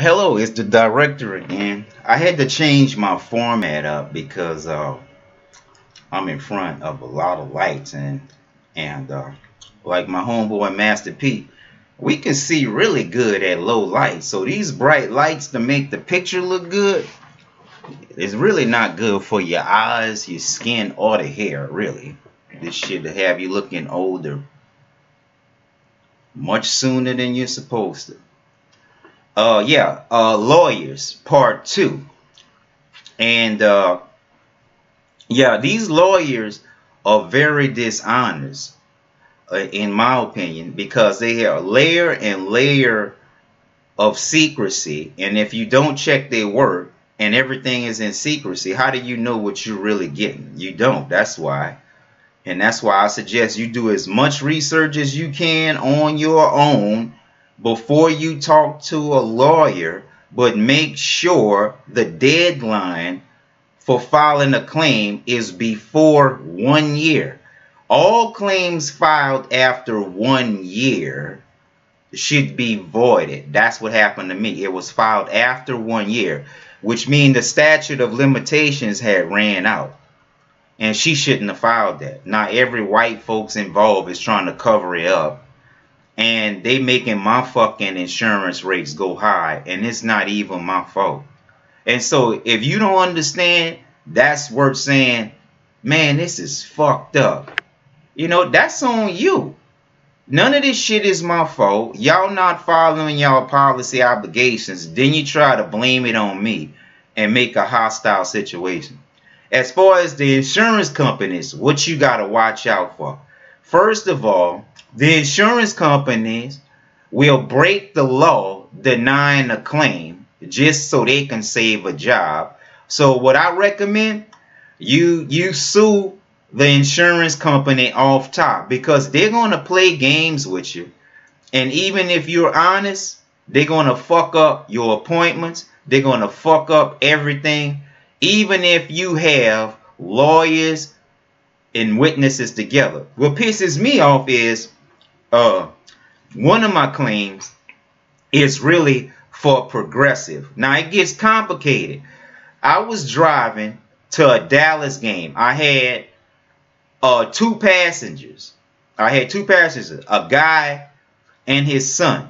Hello, it's the director again. I had to change my format up because I'm in front of a lot of lights and like my homeboy Master P, we can see really good at low light. So these bright lights to make the picture look good is really not good for your eyes, your skin, or the hair. Really, this shit to have you looking older much sooner than you're supposed to. Lawyers part two. And yeah, these lawyers are very dishonest, in my opinion, because they have layer and layer of secrecy. And if you don't check their work and everything is in secrecy, how do you know what you're really getting? You don't. That's why. And that's why I suggest you do as much research as you can on your own before you talk to a lawyer, but make sure the deadline for filing a claim is before 1 year. All claims filed after 1 year should be voided. That's what happened to me. It was filed after 1 year, which means the statute of limitations had ran out. And she shouldn't have filed that. Now every white folks involved is trying to cover it up. And they making my fucking insurance rates go high. And it's not even my fault. And so if you don't understand, that's worth saying, man, this is fucked up. You know, that's on you. None of this shit is my fault. Y'all not following y'all policy obligations. Then you try to blame it on me and make a hostile situation. As far as the insurance companies, what you got to watch out for. First of all, the insurance companies will break the law denying a claim just so they can save a job. So what I recommend, you sue the insurance company off top, because they're going to play games with you. And even if you're honest, they're going to fuck up your appointments. They're going to fuck up everything. Even if you have lawyers and witnesses together. What pisses me off is one of my claims is really for Progressive. Now it gets complicated. I was driving to a Dallas game. I had two passengers. A guy and his son.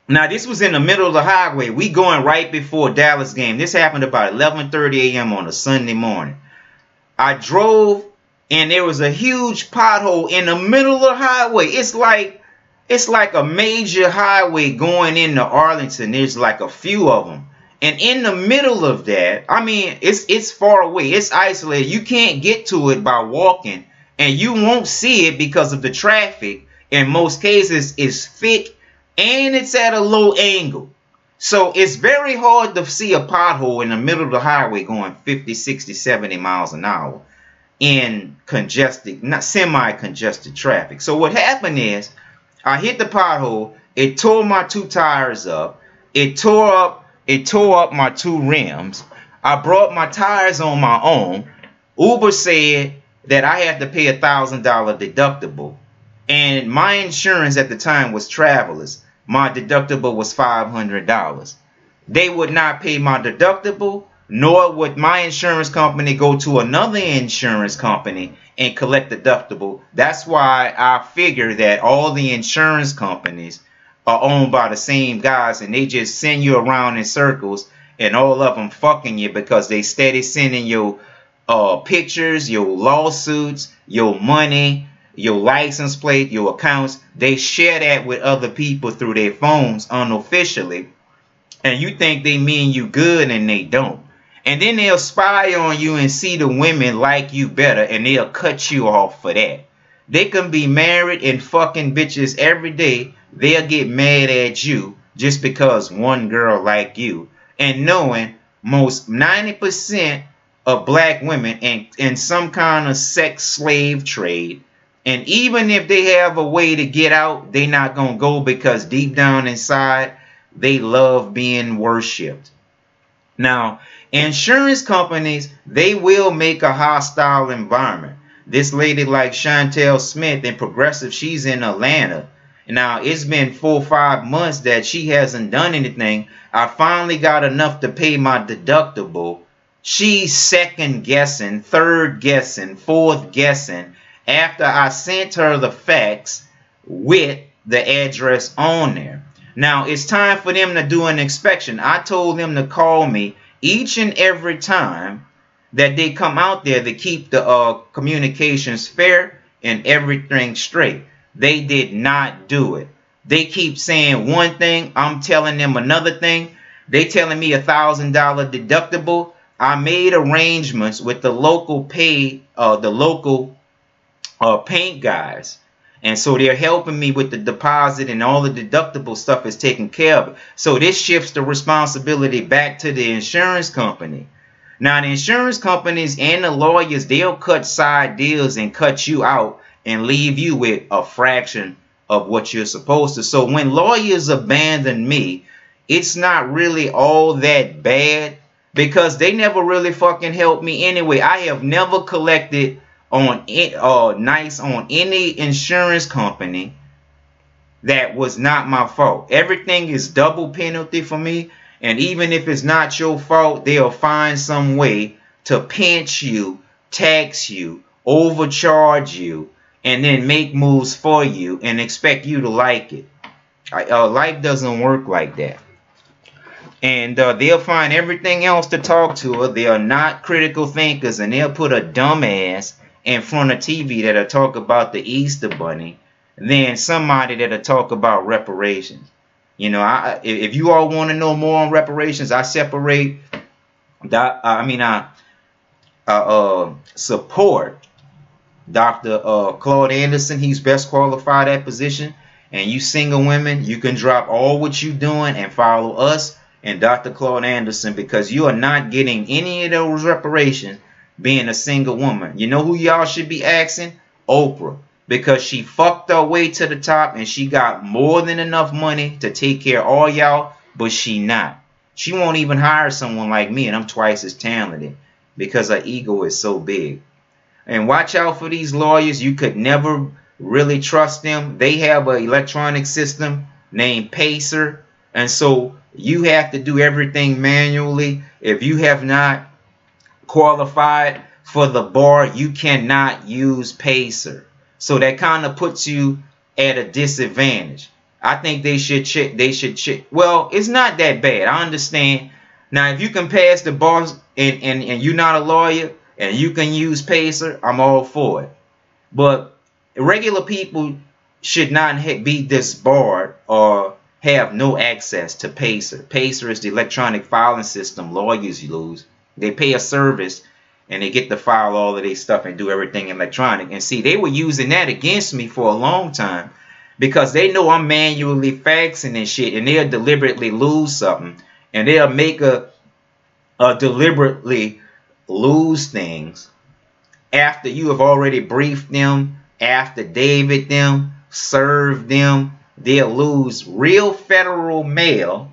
Now this was in the middle of the highway. We going right before Dallas game. This happened about 11:30 a.m. on a Sunday morning. I drove and there was a huge pothole in the middle of the highway. It's like a major highway going into Arlington. There's like a few of them. And in the middle of that, I mean, it's far away. It's isolated. You can't get to it by walking. And you won't see it because of the traffic. In most cases, it's thick and it's at a low angle. So it's very hard to see a pothole in the middle of the highway going 50, 60, 70 miles an hour in congested, not semi-congested traffic. So what happened is I hit the pothole. It tore my two tires up. It tore up my two rims. I brought my tires on my own. Uber said that I had to pay $1,000 deductible. And my insurance at the time was Travelers. My deductible was $500. They would not pay my deductible, nor would my insurance company go to another insurance company and collect the deductible. That's why I figure that all the insurance companies are owned by the same guys, and they just send you around in circles, and all of them fucking you because they steady sending you pictures, your lawsuits, your money, your license plate, your accounts. They share that with other people through their phones unofficially, and you think they mean you good and they don't. And then they'll spy on you and see the women like you better, and they'll cut you off for that. They can be married and fucking bitches every day. They'll get mad at you just because one girl like you, and knowing most 90% of black women in some kind of sex slave trade. And even if they have a way to get out, they not going to go, because deep down inside, they love being worshipped. Now, insurance companies, they will make a hostile environment. This lady like Chantel Smith in Progressive, she's in Atlanta. Now, it's been 4 or 5 months that she hasn't done anything. I finally got enough to pay my deductible. She's second guessing, third guessing, fourth guessing after I sent her the fax with the address on there. Now, it's time for them to do an inspection. I told them to call me each and every time that they come out there to keep the communications fair and everything straight. They did not do it. They keep saying one thing, I'm telling them another thing. They telling me $1,000 deductible. I made arrangements with the local paint guys. And so they're helping me with the deposit, and all the deductible stuff is taken care of. So this shifts the responsibility back to the insurance company. Now, the insurance companies and the lawyers, they'll cut side deals and cut you out and leave you with a fraction of what you're supposed to. So when lawyers abandon me, it's not really all that bad because they never really fucking helped me anyway. I have never collected on nice on any insurance company that was not my fault. Everything is double penalty for me. And even if it's not your fault, they'll find some way to pinch you, tax you, overcharge you, and then make moves for you and expect you to like it. Life doesn't work like that. And they'll find everything else to talk to her. They are not critical thinkers, and they'll put a dumbass in front of TV that'll talk about the Easter Bunny, then somebody that'll talk about reparations. You know, if you all want to know more on reparations, I separate. I support Dr. Claude Anderson. He's best qualified at position. And you single women, you can drop all what you're doing and follow us and Dr. Claude Anderson, because you are not getting any of those reparations being a single woman. You know who y'all should be asking? Oprah. Because she fucked her way to the top and she got more than enough money to take care of all y'all, but she not. She won't even hire someone like me, and I'm twice as talented because her ego is so big. And watch out for these lawyers. You could never really trust them. They have an electronic system named Pacer, and so you have to do everything manually. If you have not qualified for the bar, you cannot use Pacer. So that kind of puts you at a disadvantage. I think they should check. Well, it's not that bad. I understand. Now, if you can pass the bar and you're not a lawyer and you can use Pacer, I'm all for it. But regular people should not be disbarred or have no access to Pacer. Pacer is the electronic filing system lawyers use. They pay a service and they get to file all of their stuff and do everything electronic. And see, they were using that against me for a long time because they know I'm manually faxing and shit, and they'll deliberately lose something, and they'll make a deliberately lose things after you have already briefed them, affidavit them, served them. They'll lose real federal mail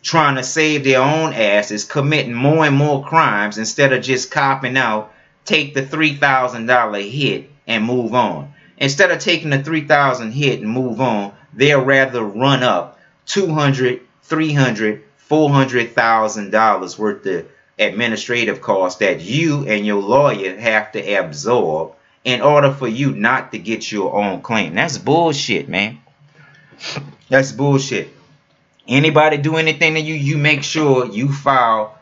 trying to save their own asses, committing more and more crimes instead of just copping out, take the $3,000 hit and move on. Instead of taking the $3,000 hit and move on, they'll rather run up $200,000, $300,000, $400,000 worth of administrative costs that you and your lawyer have to absorb in order for you not to get your own claim. That's bullshit, man. That's bullshit. Anybody do anything to you, you make sure you file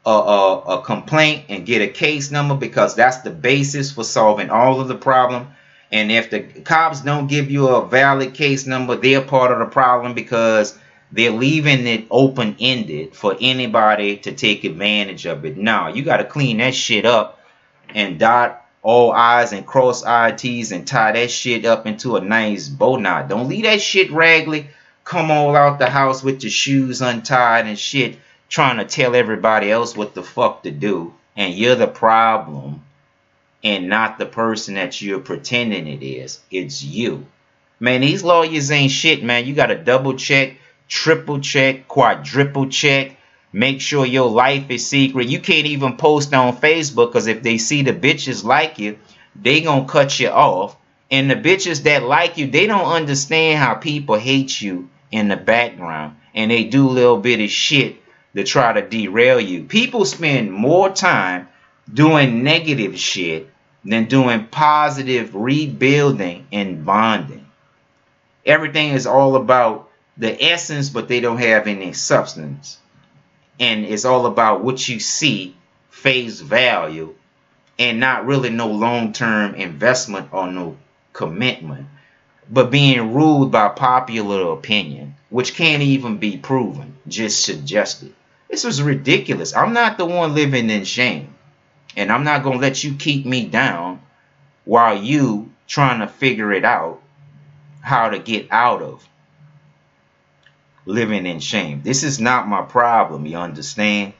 a complaint and get a case number, because that's the basis for solving all of the problem. And if the cops don't give you a valid case number, they're part of the problem because they're leaving it open-ended for anybody to take advantage of it. No, you got to clean that shit up and dot all I's and cross T's and tie that shit up into a nice bow knot. Don't leave that shit raggedy. Come all out the house with your shoes untied and shit, trying to tell everybody else what the fuck to do. And you're the problem and not the person that you're pretending it is. It's you. Man, these lawyers ain't shit, man. You got to double check, triple check, quadruple check. Make sure your life is secret. You can't even post on Facebook because if they see the bitches like you, they gonna cut you off. And the bitches that like you, they don't understand how people hate you in the background. And they do little bit of shit to try to derail you. People spend more time doing negative shit than doing positive rebuilding and bonding. Everything is all about the essence, but they don't have any substance. And it's all about what you see, face value, and not really no long-term investment or no commitment, but being ruled by popular opinion, which can't even be proven, just suggested. This was ridiculous. I'm not the one living in shame, and I'm not going to let you keep me down while you trying to figure it out how to get out of living in shame. This is not my problem, you understand?